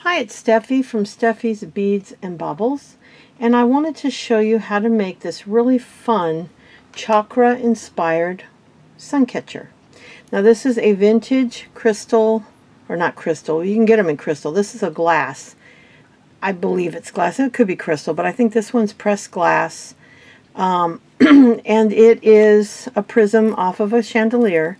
Hi, it's Steffi from Steffi's Beads and Baubles, and I wanted to show you how to make this really fun chakra inspired suncatcher. Now this is a vintage crystal, or not crystal, you can get them in crystal. This is a glass. I believe it's glass. It could be crystal, but I think this one's pressed glass. And it is a prism off of a chandelier.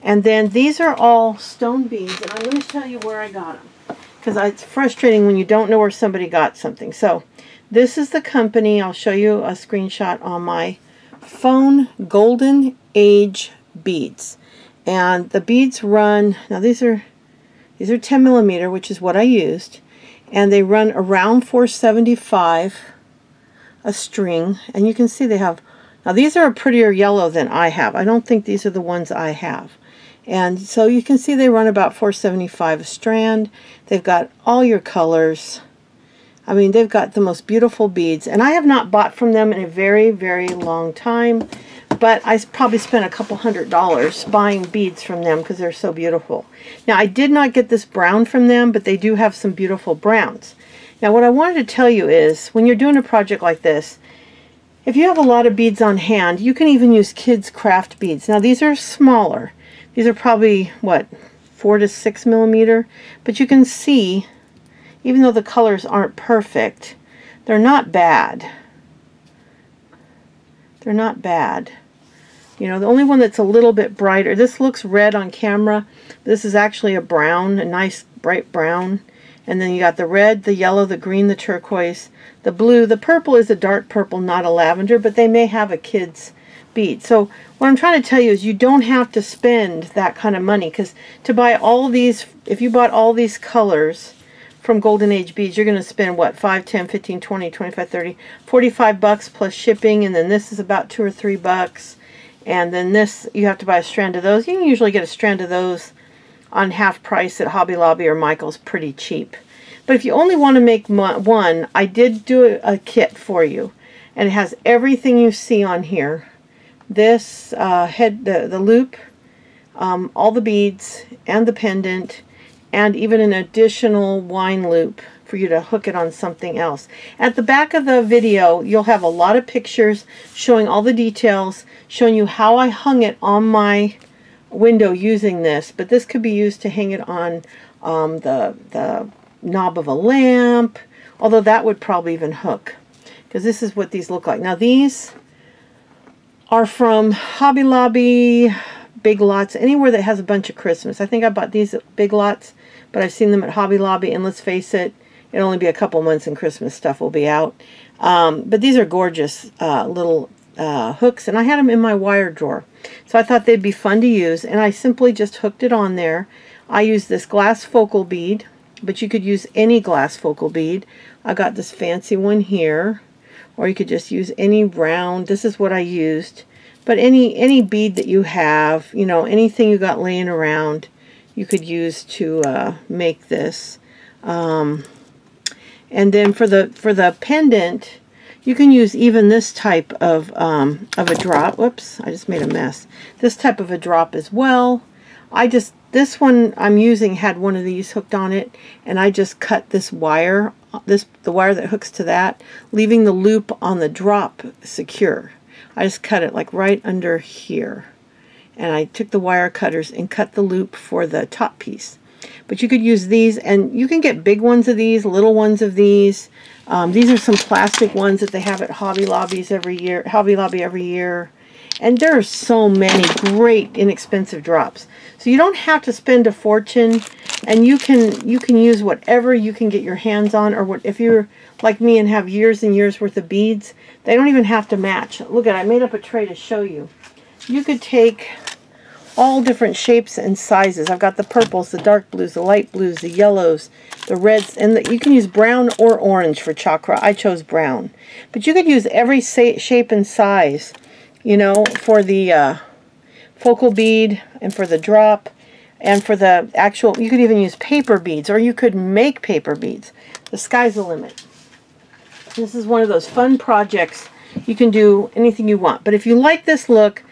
And then these are all stone beads, and I'm going to tell you where I got them, because it's frustrating when you don't know where somebody got something. So this is the company. I'll show you a screenshot on my phone. Golden Age beads, and the beads run, now these are 10 millimeter, which is what I used, and they run around $4.75 a string. And you can see they have, now these are a prettier yellow than I have. I don't think these are the ones I have. And so you can see they run about $4.75 a strand. They've got all your colors. I mean, they've got the most beautiful beads. And I have not bought from them in a very, very long time. But I probably spent a couple $100 buying beads from them because they're so beautiful. Now, I did not get this brown from them, but they do have some beautiful browns. Now, what I wanted to tell you is, when you're doing a project like this, if you have a lot of beads on hand, you can even use kids' craft beads. Now, these are smaller. These are probably, what, 4 to 6 millimeter? But you can see, even though the colors aren't perfect, they're not bad. They're not bad. You know, the only one that's a little bit brighter, this looks red on camera. This is actually a brown, a nice bright brown. And then you got the red, the yellow, the green, the turquoise, the blue. The purple is a dark purple, not a lavender, but they may have a kid's bead. So what I'm trying to tell you is you don't have to spend that kind of money, because to buy all these, if you bought all these colors from Golden Age beads, you're going to spend what, 5, 10, 15, 20, 25, 30, 45 bucks plus shipping. And then this is about $2 or $3. And then this, you have to buy a strand of those. You can usually get a strand of those on half price at Hobby Lobby or Michael's pretty cheap. But if you only want to make one, I did do a kit for you, and it has everything you see on here. This the loop, all the beads, and the pendant, and even an additional wine loop for you to hook it on something else. At the back of the video, you'll have a lot of pictures showing all the details, showing you how I hung it on my window using this. But this could be used to hang it on the knob of a lamp, although that would probably even hook, because this is what these look like. Now these are from Hobby Lobby, Big Lots, anywhere that has a bunch of Christmas. I think I bought these at Big Lots, but I've seen them at Hobby Lobby, and let's face it, it'll only be a couple months and Christmas stuff will be out. But these are gorgeous little hooks, and I had them in my wire drawer. So I thought they'd be fun to use, and I simply just hooked it on there. I used this glass focal bead, but you could use any glass focal bead. I got this fancy one here, or you could just use any round. This is what I used. But any bead that you have, you know, anything you got laying around, you could use to make this. And then for the pendant, you can use even this type of a drop. Whoops, I just made a mess. This type of a drop as well. This one I'm using had one of these hooked on it, and I just cut this wire, the wire that hooks to that, leaving the loop on the drop secure. I just cut it like right under here, and I took the wire cutters and cut the loop for the top piece. But you could use these, and you can get big ones of these, little ones of these. These are some plastic ones that they have at Hobby Lobby every year. And there are so many great inexpensive drops. So you don't have to spend a fortune, and you can use whatever you can get your hands on, or what, if you're like me and have years and years worth of beads, they don't even have to match. Look at, I made up a tray to show you. You could take all different shapes and sizes. I've got the purples, the dark blues, the light blues, the yellows, the reds, and you can use brown or orange for chakra. I chose brown. But you could use every shape and size, you know, for the focal bead, and for the drop, and for the actual, you could even use paper beads, or you could make paper beads. The sky's the limit. This is one of those fun projects. You can do anything you want. But if you like this look,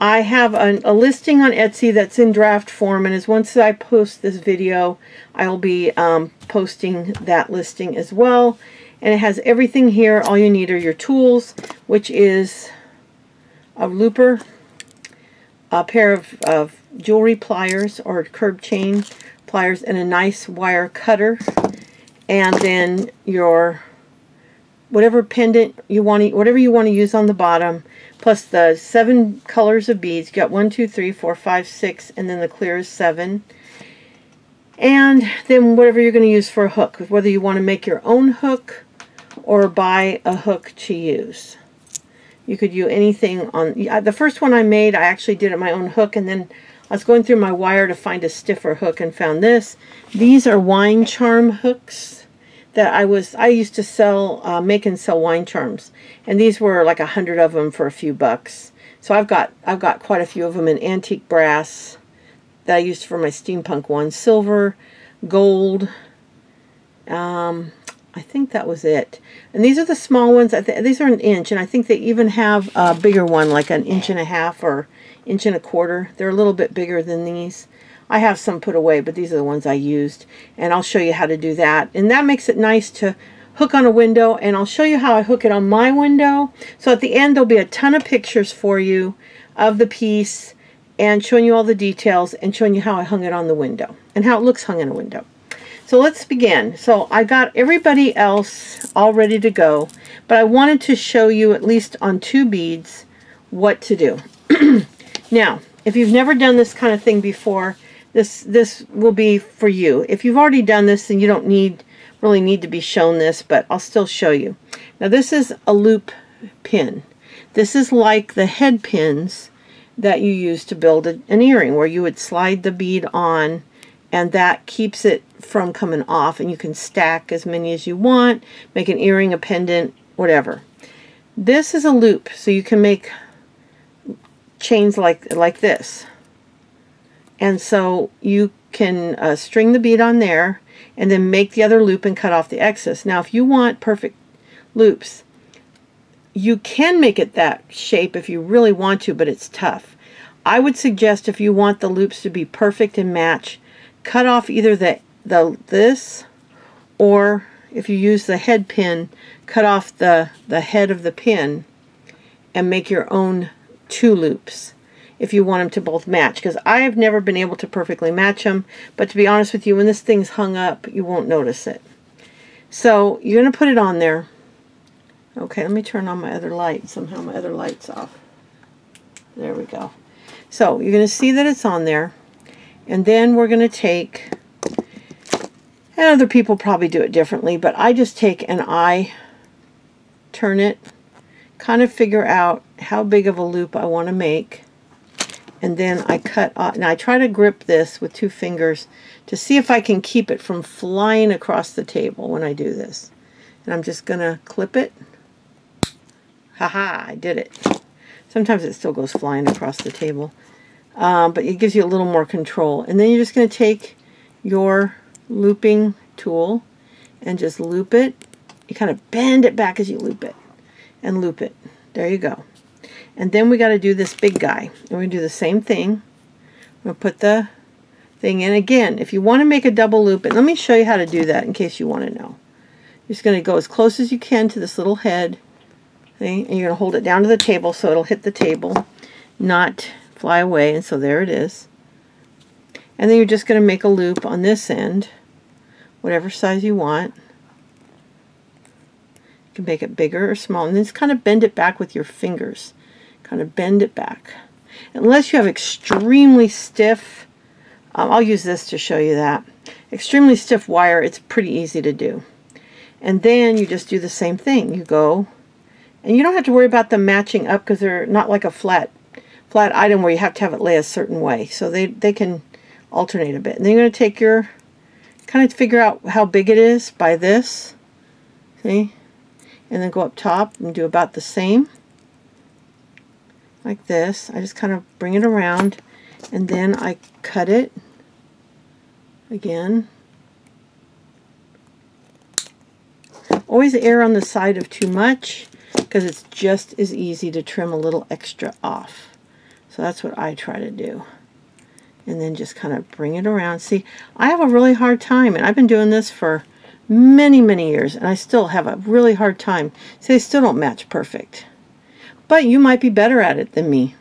I have a listing on Etsy that's in draft form, and as once I post this video, I'll be posting that listing as well. And it has everything here. All you need are your tools, which is a looper, a pair of jewelry pliers or curb chain pliers, and a nice wire cutter, and then your whatever pendant you want to, whatever you want to use on the bottom, plus the 7 colors of beads. You got 1, 2, 3, 4, 5, 6, and then the clear is 7. And then whatever you're going to use for a hook, whether you want to make your own hook or buy a hook to use. You could use anything on the first one I made. I actually did it my own hook, and then I was going through my wire to find a stiffer hook and found this. These are wine charm hooks that I used to sell, make and sell wine charms, and these were like 100 of them for a few bucks. So I've got quite a few of them in antique brass that I used for my steampunk one, silver, gold. I think that was it. And these are the small ones. These are 1 inch, and I think they even have a bigger one, like 1.5 inches or 1.25 inches. They're a little bit bigger than these. I have some put away, but these are the ones I used, and I'll show you how to do that. And that makes it nice to hook on a window, and I'll show you how I hook it on my window. So at the end, there'll be a ton of pictures for you of the piece, and showing you all the details, and showing you how I hung it on the window, and how it looks hung in a window. So let's begin. So I got everybody else all ready to go, but I wanted to show you at least on 2 beads what to do. Now, if you've never done this kind of thing before, this will be for you. If you've already done this, then you don't really need to be shown this, but I'll still show you. Now this is a loop pin. This is like the head pins that you use to build an earring, where you would slide the bead on, and that keeps it from coming off, and you can stack as many as you want, make an earring, a pendant, whatever. This is a loop, so you can make chains like this. And so you can string the bead on there, and then make the other loop and cut off the excess. Now if you want perfect loops, you can make it that shape if you really want to, but it's tough. I would suggest, if you want the loops to be perfect and match, cut off either this, or if you use the head pin, cut off the head of the pin and make your own 2 loops if you want them to both match, because I have never been able to perfectly match them, but to be honest with you, when this thing's hung up, you won't notice it. So you're going to put it on there. Okay, let me turn on my other light. Somehow my other light's off. There we go. So you're going to see that it's on there, and then we're going to take, and other people probably do it differently, but I just take and I turn it, kind of figure out how big of a loop I want to make, and then I cut off. Now I try to grip this with 2 fingers to see if I can keep it from flying across the table when I do this. And I'm just going to clip it. Haha, I did it. Sometimes it still goes flying across the table. But it gives you a little more control. And then you're just going to take your looping tool and just loop it. You kind of bend it back as you loop it. And loop it. There you go. And then we got to do this big guy. And we're going to do the same thing. We'll put the thing in. Again, if you want to make a double loop, and let me show you how to do that in case you want to know. You're just going to go as close as you can to this little head. See? And you're going to hold it down to the table so it'll hit the table, not fly away. And so there it is. And then you're just going to make a loop on this end, whatever size you want. You can make it bigger or small, and then just kind of bend it back with your fingers. Kind of bend it back. Unless you have extremely stiff, I'll use this to show you that. Extremely stiff wire, it's pretty easy to do. And then you just do the same thing. You go, and you don't have to worry about them matching up, because they're not like a flat item where you have to have it lay a certain way. So they can alternate a bit. And then you're going to take your, kind of figure out how big it is by this. See? And then go up top and do about the same. Like this. I just kind of bring it around, and then I cut it again. Always err on the side of too much, because it's just as easy to trim a little extra off. So that's what I try to do. And then just kind of bring it around. See, I have a really hard time, and I've been doing this for many, many years, and I still have a really hard time. See, they still don't match perfect. But you might be better at it than me.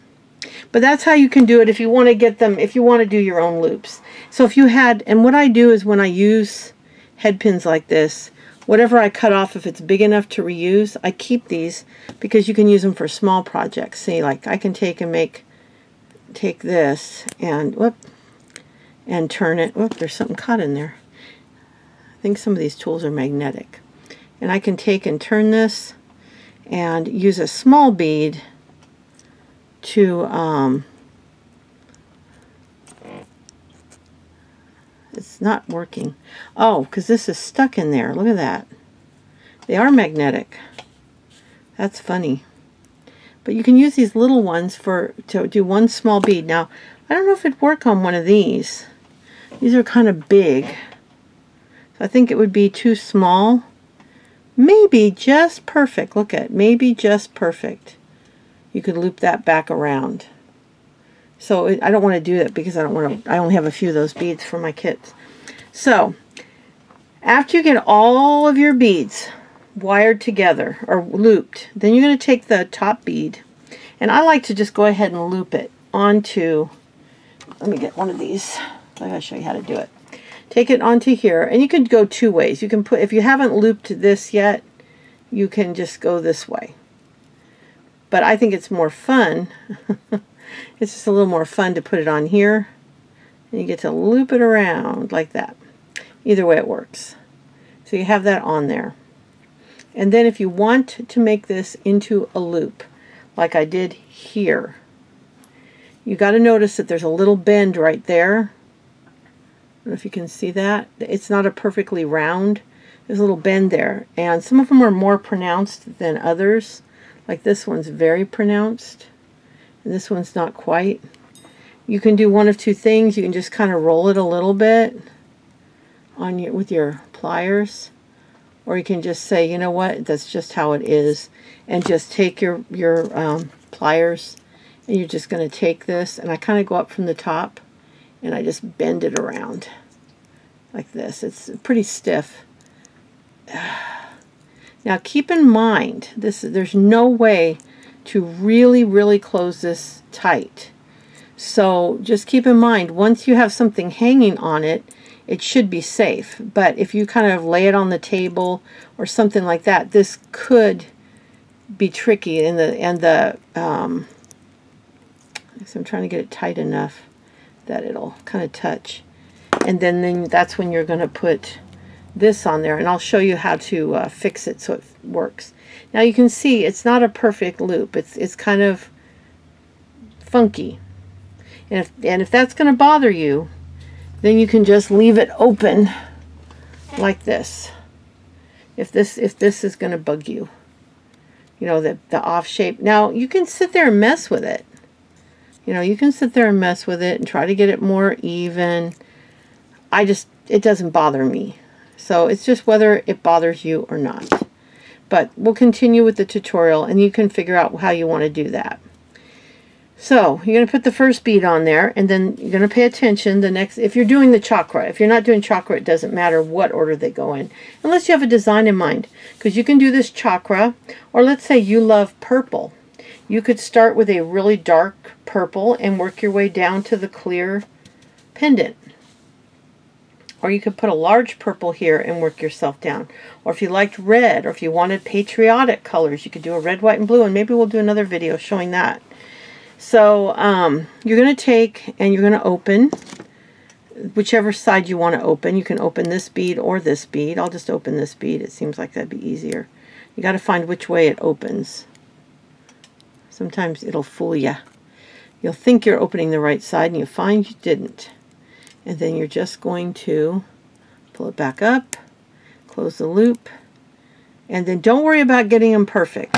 But that's how you can do it if you want to get them, if you want to do your own loops. So if you had, and what I do is when I use head pins like this, whatever I cut off, if it's big enough to reuse, I keep these because you can use them for small projects. See, like I can take this and whoop, and turn it. Whoop, there's something caught in there. I think some of these tools are magnetic. And I can take and turn this and use a small bead to, it's not working. Oh, because this is stuck in there. Look at that. They are magnetic. That's funny. But you can use these little ones to do one small bead. Now, I don't know if it'd work on one of these. These are kind of big. So I think it would be too small. Maybe just perfect. Look at it. Maybe just perfect. You could loop that back around. So I don't want to do that because I only have a few of those beads for my kits. So after you get all of your beads wired together or looped, then you're going to take the top bead, and I like to just go ahead and loop it onto, let me get one of these. I gotta show you how to do it. Take it onto here, and you can go two ways. You can put, if you haven't looped this yet, you can just go this way. But I think it's more fun. It's just a little more fun to put it on here. And you get to loop it around like that. Either way it works. So you have that on there. And then if you want to make this into a loop, like I did here, you got to notice that there's a little bend right there. I don't know if you can see that. It's not a perfectly round. There's a little bend there. And some of them are more pronounced than others. Like this one's very pronounced, and this one's not quite. You can do one of two things. You can just kind of roll it a little bit on with your pliers, or you can just say, you know what, that's just how it is, and just take your pliers, and you're just going to take this, and I kind of go up from the top, and I just bend it around like this. It's pretty stiff. Now keep in mind, there's no way to really close this tight. So just keep in mind, once you have something hanging on it, it should be safe. But if you kind of lay it on the table or something like that, this could be tricky. So I'm trying to get it tight enough that it'll kind of touch. And then that's when you're going to put this on there, and I'll show you how to fix it so it works. Now you can see it's not a perfect loop. It's kind of funky, and if that's going to bother you, then you can just leave it open like this. If this is going to bug you, you know, the off shape. Now you can sit there and mess with it. You know, you can sit there and mess with it and try to get it more even. It doesn't bother me. So it's just whether it bothers you or not. But we'll continue with the tutorial, and you can figure out how you want to do that. So you're going to put the first bead on there, and then you're going to pay attention if you're doing the chakra. If you're not doing chakra, it doesn't matter what order they go in, unless you have a design in mind. Because you can do this chakra, or let's say you love purple. You could start with a really dark purple and work your way down to the clear pendant. Or you could put a large purple here and work yourself down. Or if you liked red, or if you wanted patriotic colors, you could do a red, white, and blue, and maybe we'll do another video showing that. So you're going to take and you're going to open whichever side you want to open. You can open this bead or this bead. I'll just open this bead. It seems like that'd be easier. You got to find which way it opens. Sometimes it'll fool you. You'll think you're opening the right side, and you find you didn't. And then you're just going to pull it back up, close the loop, and then don't worry about getting them perfect.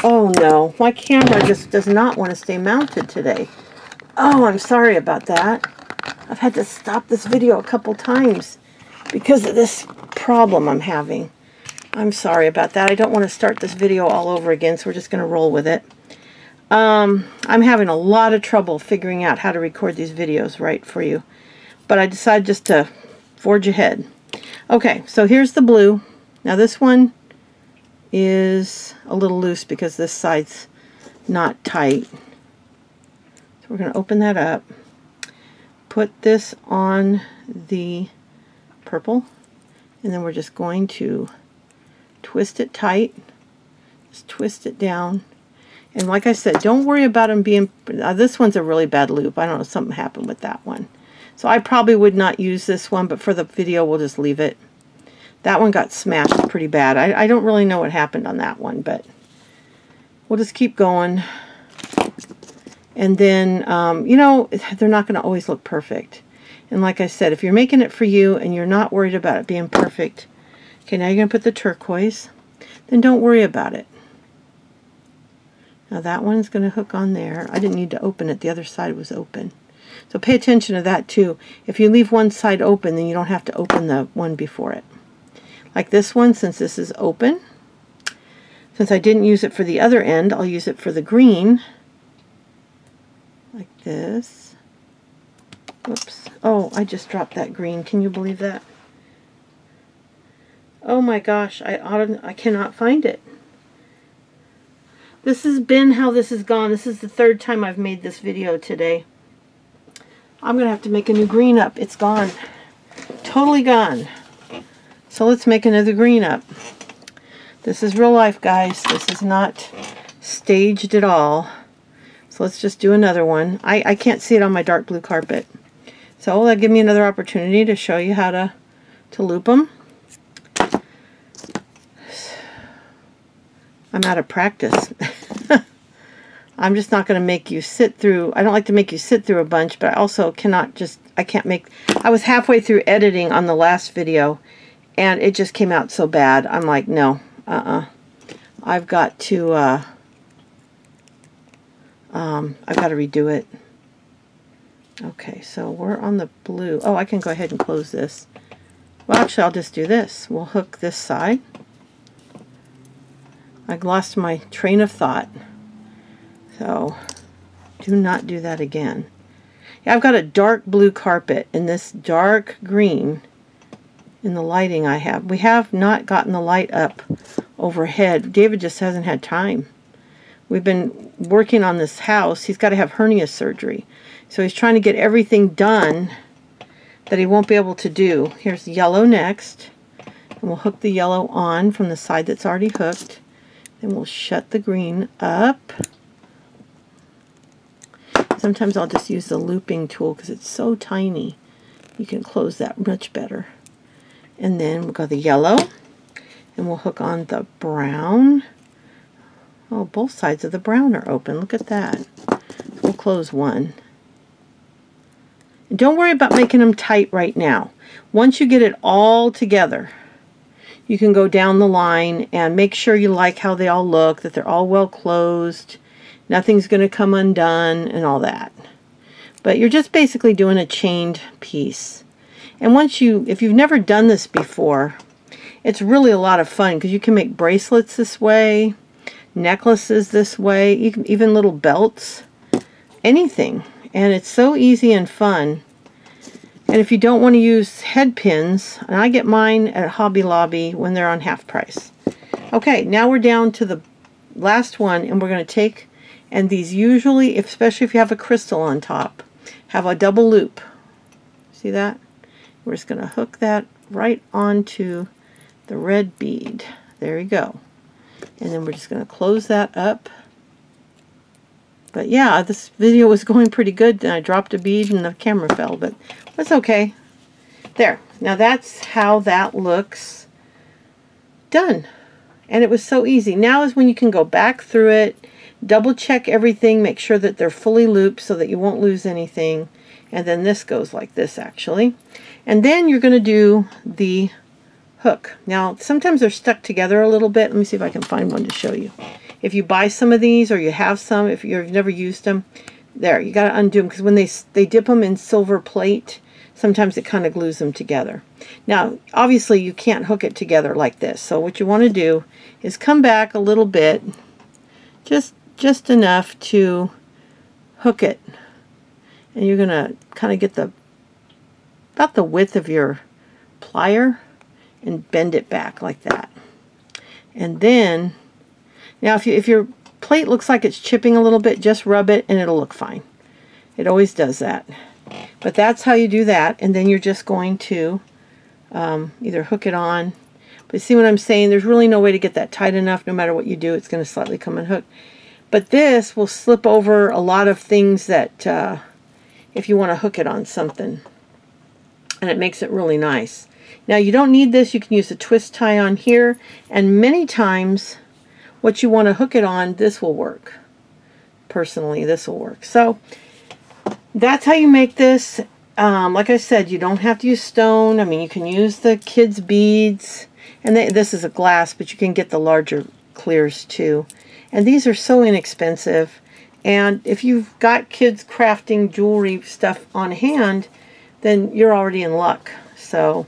Oh no, my camera just does not want to stay mounted today. Oh, I'm sorry about that. I've had to stop this video a couple times because of this problem I'm having. I'm sorry about that. I don't want to start this video all over again, so we're just going to roll with it. I'm having a lot of trouble figuring out how to record these videos right for you. But I decided just to forge ahead. Okay, so here's the blue. Now this one is a little loose because this side's not tight. So we're going to open that up. Put this on the purple. And then we're just going to twist it tight. Just twist it down. And like I said, don't worry about them being... this one's a really bad loop. I don't know, something happened with that one. So I probably would not use this one, but for the video, we'll just leave it. That one got smashed pretty bad. I don't really know what happened on that one, but we'll just keep going. And then, you know, they're not going to always look perfect. And like I said, if you're making it for you and you're not worried about it being perfect, okay, now you're going to put the turquoise, then don't worry about it. Now that one's going to hook on there. I didn't need to open it. The other side was open. So pay attention to that too. If you leave one side open, then you don't have to open the one before it. Like this one, since this is open, since I didn't use it for the other end, I'll use it for the green. Like this. Whoops. Oh, I just dropped that green. Can you believe that? Oh my gosh, I cannot find it. This has been how this has gone. This is the third time I've made this video today. I'm going to have to make a new green up. It's gone. Totally gone. So let's make another green up. This is real life, guys. This is not staged at all. So let's just do another one. I can't see it on my dark blue carpet. So that'll give me another opportunity to show you how to loop them. I'm out of practice. I'm just not going to make you sit through. I don't like to make you sit through a bunch, but I also cannot just, I can't make, I was halfway through editing on the last video and it just came out so bad. I'm like, no, I've got to, I've got to redo it. Okay, so we're on the blue. Oh, I can go ahead and close this. Well, actually, I'll just do this. We'll hook this side. I lost my train of thought. So, do not do that again. Yeah, I've got a dark blue carpet and this dark green in the lighting I have. We have not gotten the light up overhead. David just hasn't had time. We've been working on this house. He's got to have hernia surgery. So he's trying to get everything done that he won't be able to do. Here's yellow next. And we'll hook the yellow on from the side that's already hooked. Then we'll shut the green up. Sometimes I'll just use the looping tool because it's so tiny. You can close that much better. And then we'll go the yellow. And we'll hook on the brown. Oh, both sides of the brown are open. Look at that. So we'll close one. And don't worry about making them tight right now. Once you get it all together, you can go down the line and make sure you like how they all look, that they're all well closed, nothing's going to come undone, and all that. But you're just basically doing a chained piece. And once you, if you've never done this before, it's really a lot of fun because you can make bracelets this way, necklaces this way, even little belts, anything. And it's so easy and fun. And if you don't want to use head pins, and I get mine at Hobby Lobby when they're on half price. Okay, now we're down to the last one, and we're going to take, and these usually, especially if you have a crystal on top, have a double loop. See that? We're just going to hook that right onto the red bead. There you go. And then we're just going to close that up. But yeah, this video was going pretty good, and I dropped a bead and the camera fell, but that's okay. There. Now that's how that looks done. And it was so easy. Now is when you can go back through it, double check everything, make sure that they're fully looped so that you won't lose anything. And then this goes like this, actually. And then you're going to do the hook. Now, sometimes they're stuck together a little bit. Let me see if I can find one to show you. If you buy some of these, or you have some, if you've never used them, there, you got to undo them, because when they dip them in silver plate, sometimes it kind of glues them together. Now, obviously, you can't hook it together like this. So what you want to do is come back a little bit, just just enough to hook it. And you're going to kind of get about the width of your plier and bend it back like that. And then, now if your plate looks like it's chipping a little bit, just rub it and it'll look fine. It always does that. But that's how you do that. And then you're just going to either hook it on. But see what I'm saying? There's really no way to get that tight enough. No matter what you do, it's going to slightly come unhooked. But this will slip over a lot of things that if you want to hook it on something. And it makes it really nice. Now you don't need this. You can use a twist tie on here. And many times what you want to hook it on, this will work. Personally, this will work. So that's how you make this. Like I said, you don't have to use stone. I mean, you can use the kids' beads. And this is a glass, but you can get the larger clears too. And these are so inexpensive. And if you've got kids crafting jewelry stuff on hand, then you're already in luck. So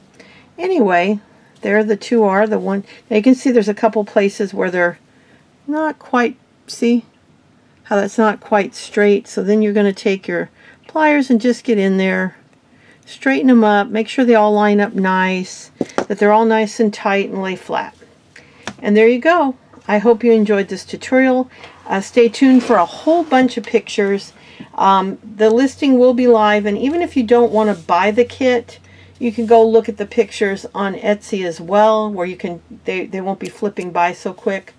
anyway, there the two are. The one, now you can see there's a couple places where they're not quite, see how that's not quite straight. So then you're going to take your pliers and just get in there, straighten them up, make sure they all line up nice, that they're all nice and tight and lay flat. And there you go. I hope you enjoyed this tutorial. Stay tuned for a whole bunch of pictures. The listing will be live, and even if you don't want to buy the kit, you can go look at the pictures on Etsy as well, where you can they won't be flipping by so quick.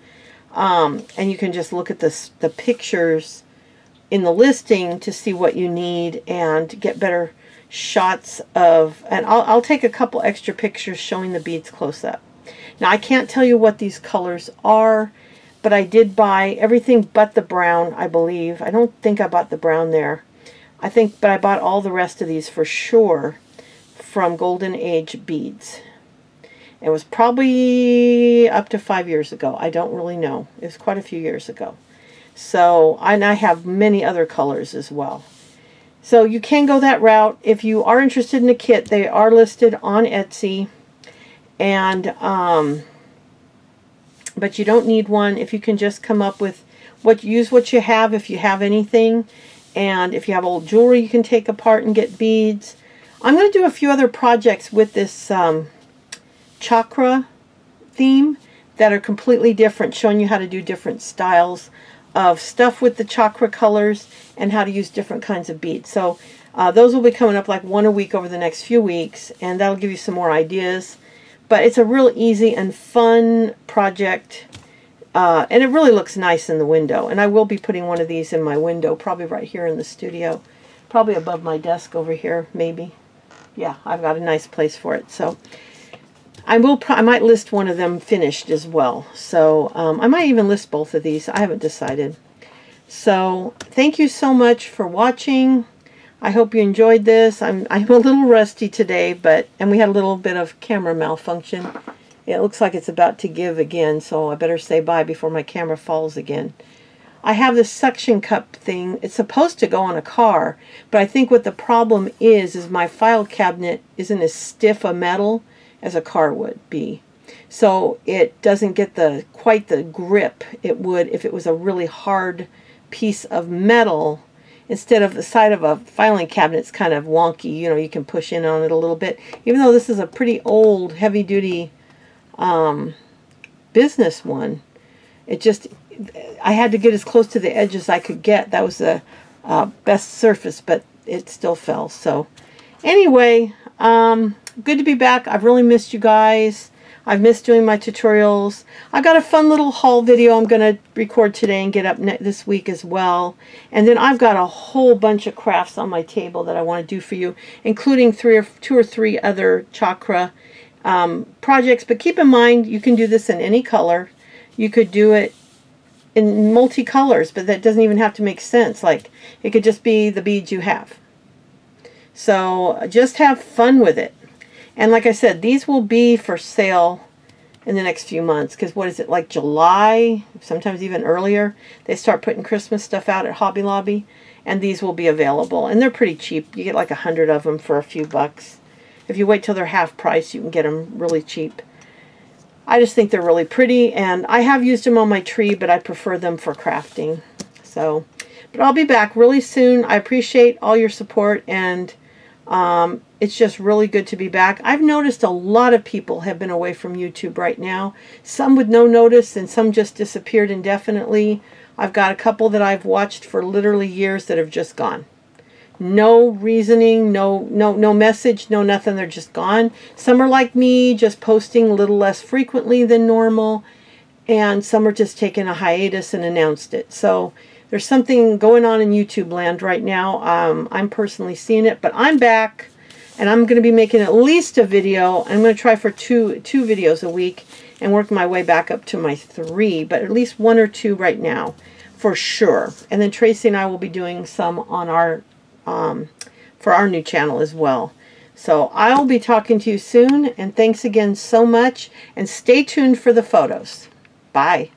And you can just look at the pictures in the listing to see what you need and get better shots of, and I'll take a couple extra pictures showing the beads close up. Now I can't tell you what these colors are, but I did buy everything but the brown, I believe. I don't think I bought the brown there. But I bought all the rest of these for sure from Golden Age Beads. It was probably up to 5 years ago. I don't really know. It was quite a few years ago. So, and I have many other colors as well. So you can go that route. If you are interested in a kit, they are listed on Etsy. And, but you don't need one if you can just come up with use what you have if you have anything. And if you have old jewelry you can take apart and get beads. I'm going to do a few other projects with this Chakra theme that are completely different, showing you how to do different styles of stuff with the Chakra colors and how to use different kinds of beads. So those will be coming up like one a week over the next few weeks, and that'll give you some more ideas. But it's a real easy and fun project, and it really looks nice in the window. And I will be putting one of these in my window, probably right here in the studio, probably above my desk over here, maybe. Yeah, I've got a nice place for it. So I might list one of them finished as well. So I might even list both of these. I haven't decided. So thank you so much for watching. I hope you enjoyed this. I'm a little rusty today, and we had a little bit of camera malfunction. It looks like it's about to give again, so I better say bye before my camera falls again. I have this suction cup thing. It's supposed to go on a car, but I think what the problem is my file cabinet isn't as stiff a metal as a car would be. So it doesn't get quite the grip it would if it was a really hard piece of metal. Instead of the side of a filing cabinet, it's kind of wonky. You know, you can push in on it a little bit. Even though this is a pretty old, heavy-duty business one, I had to get as close to the edge as I could get. That was the best surface, but it still fell. So anyway, good to be back. I've really missed you guys. I've missed doing my tutorials. I've got a fun little haul video I'm going to record today and get up this week as well. And then I've got a whole bunch of crafts on my table that I want to do for you, including two or three other Chakra projects. But keep in mind, you can do this in any color. You could do it in multicolors, but that doesn't even have to make sense. Like, it could just be the beads you have. So just have fun with it. And like I said, these will be for sale in the next few months. Because what is it, like July? Sometimes even earlier. They start putting Christmas stuff out at Hobby Lobby. And these will be available. And they're pretty cheap. You get like 100 of them for a few bucks. If you wait till they're half price, you can get them really cheap. I just think they're really pretty. And I have used them on my tree, but I prefer them for crafting. So, but I'll be back really soon. I appreciate all your support, and it's just really good to be back. I've noticed a lot of people have been away from YouTube right now. Some with no notice, and some just disappeared indefinitely. I've got a couple that I've watched for literally years that have just gone. No reasoning, no message, no nothing. They're just gone. Some are like me, just posting a little less frequently than normal, and some are just taking a hiatus and announced it. So there's something going on in YouTube land right now. I'm personally seeing it, but I'm back, and I'm going to be making at least a video. I'm going to try for two videos a week and work my way back up to my 3, but at least 1 or 2 right now for sure. And then Tracy and I will be doing some on our for our new channel as well. So I'll be talking to you soon, and thanks again so much, and stay tuned for the photos. Bye.